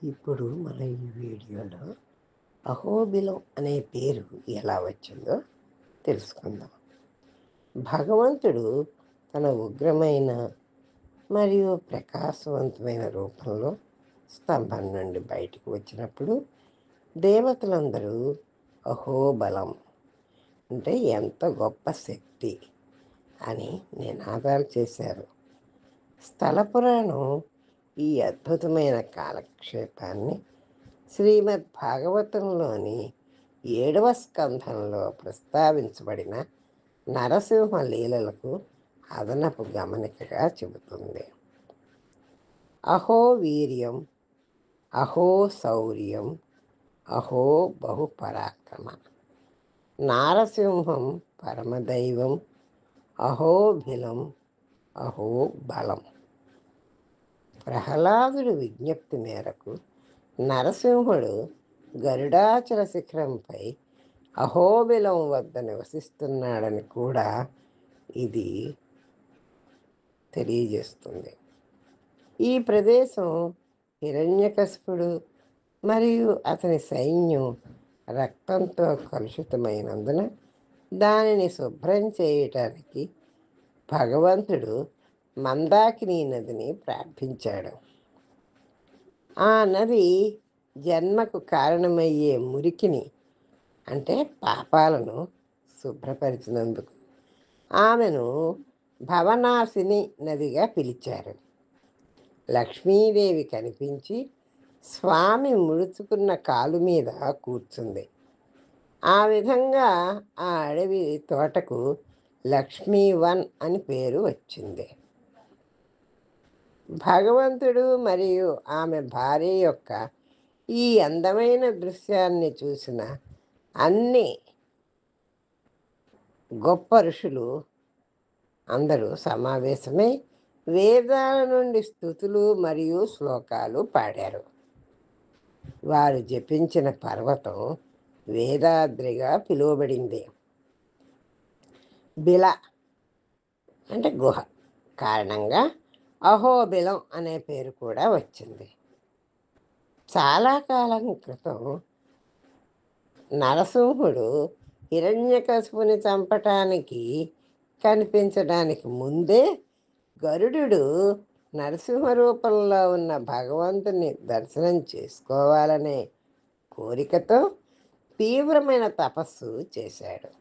ఇప్పుడు మన ఈ వీడియోలో అహోబిలం అనే పేరు ఎలా వచ్చిందో తెలుసుకుందాం. భగవంతుడు తన ఉగ్రమైన మరియు ప్రకాశవంతమైన రూపంలో స్తంభం నుండి బయటికి వచ్చినప్పుడు దేవతలందరూ అహోబలం అంటే ఎంత గొప్ప శక్తి అని నినాదాలు చేశారు. స్థల పురాణం ఈ అద్భుతమైన కాలక్షేపాన్ని శ్రీమద్ భాగవతంలోని 7వ స్కంధంలో ప్రస్తావించబడిన నరసింహ లీలలకు అదనపు గమనికగా చెబుతుంది. అహో వీర్యం, అహో శౌర్యం, అహో బహుపరాక్రమ, నారసింహం పరమదైవం, అహోబిలం, అహో బలం. ప్రహ్లాదుడి విజ్ఞప్తి మేరకు నరసింహుడు గరుడాచల శిఖరంపై అహోబిలం వద్ద నివసిస్తున్నాడని కూడా ఇది తెలియజేస్తుంది. ఈ ప్రదేశం హిరణ్యకశిపుడు మరియు అతని సైన్యం రక్తంతో కలుషితమైనందున దానిని శుభ్రం చేయటానికి భగవంతుడు మందాకిని నదిని ప్రార్థించాడు. ఆ నది జన్మకు కారణమయ్యే మురికిని అంటే పాపాలను శుభ్రపరిచినందుకు ఆమెను భవనాశిని నదిగా పిలిచారు. లక్ష్మీదేవి కనిపించి స్వామి ముడుచుకున్న కాలు మీద కూర్చుంది. ఆ విధంగా ఆ అడవి తోటకు లక్ష్మీవన్ అని పేరు వచ్చింది. భగవంతుడు మరియు ఆమె భార్య యొక్క ఈ అందమైన దృశ్యాన్ని చూసిన అన్ని గొప్ప ఋషులు అందరూ సమావేశమై వేదాల నుండి స్తుతులు మరియు శ్లోకాలు పాడారు. వారు జపించిన పర్వతం వేదాద్రిగా పిలువబడింది. బిల అంటే గుహ కారణంగా అహోబిలం అనే పేరు కూడా వచ్చింది. చాలా కాలం క్రితం నరసింహుడు హిరణ్యకశిపుని చంపటానికి కనిపించడానికి ముందే గరుడు నరసింహ రూపంలో ఉన్న భగవంతుని దర్శనం చేసుకోవాలనే కోరికతో తీవ్రమైన తపస్సు చేశాడు.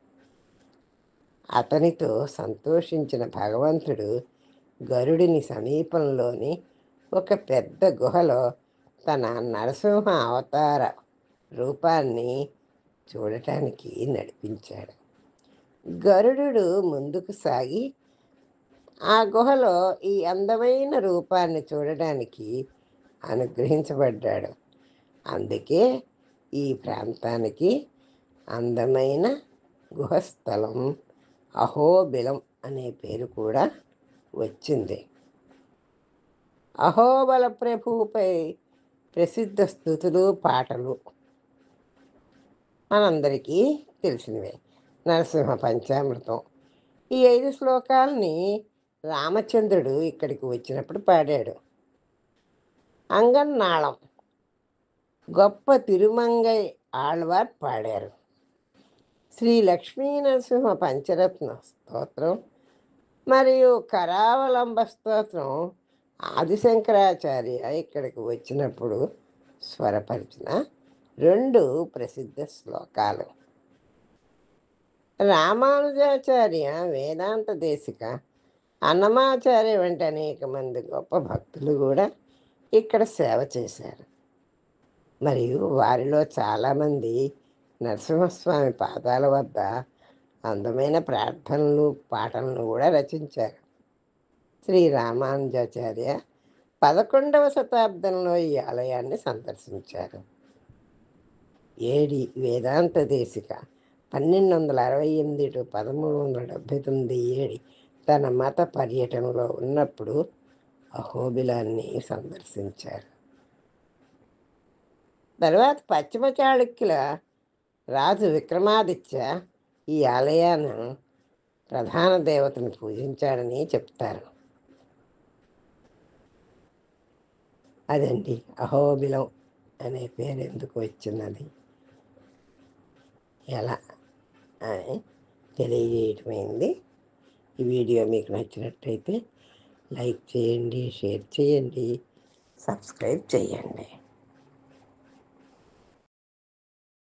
అతనితో సంతోషించిన భగవంతుడు గరుడిని సమీపంలోని ఒక పెద్ద గుహలో తన నరసింహ అవతార రూపాన్ని చూడటానికి నడిపించాడు. గరుడు ముందుకు సాగి ఆ గుహలో ఈ అందమైన రూపాన్ని చూడడానికి అనుగ్రహించబడ్డాడు. అందుకే ఈ ప్రాంతానికి అందమైన గుహస్థలం అహోబిలం అనే పేరు కూడా వచ్చింది. అహోబల ప్రభువుపై ప్రసిద్ధ స్తుతులు పాటలు మనందరికీ తెలిసినవే. నరసింహ పంచామృతం ఈ 5 శ్లోకాలని రామచంద్రుడు ఇక్కడికి వచ్చినప్పుడు పాడాడు. అంగన్నాళం గొప్ప తిరుమంగై ఆళ్వార్ పాడారు. శ్రీ లక్ష్మీ నరసింహ పంచరత్న స్తోత్రం మరియు కరావలంబ స్తోత్రం ఆదిశంకరాచార్య ఇక్కడికి వచ్చినప్పుడు స్వరపరిచిన 2 ప్రసిద్ధ శ్లోకాలు. రామానుజాచార్య, వేదాంత దేశిక, అన్నమాచార్య వంటి అనేక మంది గొప్ప భక్తులు కూడా ఇక్కడ సేవ చేశారు. మరియు వారిలో చాలామంది నరసింహస్వామి పాదాల వద్ద అందమైన ప్రార్థనలు పాటలను కూడా రచించారు. శ్రీ రామానుజాచార్య 11వ శతాబ్దంలో ఈ ఆలయాన్ని సందర్శించారు. AD Vedanta Desika 1268 to 1379 AD తన మత పర్యటనలో ఉన్నప్పుడు అహోబిలాన్ని సందర్శించారు. తర్వాత పశ్చిమ చాళుక్యుల రాజు విక్రమాదిత్య ఈ ఆలయాన్ని ప్రధాన దేవతను పూజించాడని చెప్తారు. అదండి అహోబిలం అనే పేరు ఎందుకు వచ్చినది, ఎలా అని తెలియజేయటమైంది. ఈ వీడియో మీకు నచ్చినట్టయితే లైక్ చేయండి, షేర్ చేయండి, సబ్స్క్రైబ్ చేయండి.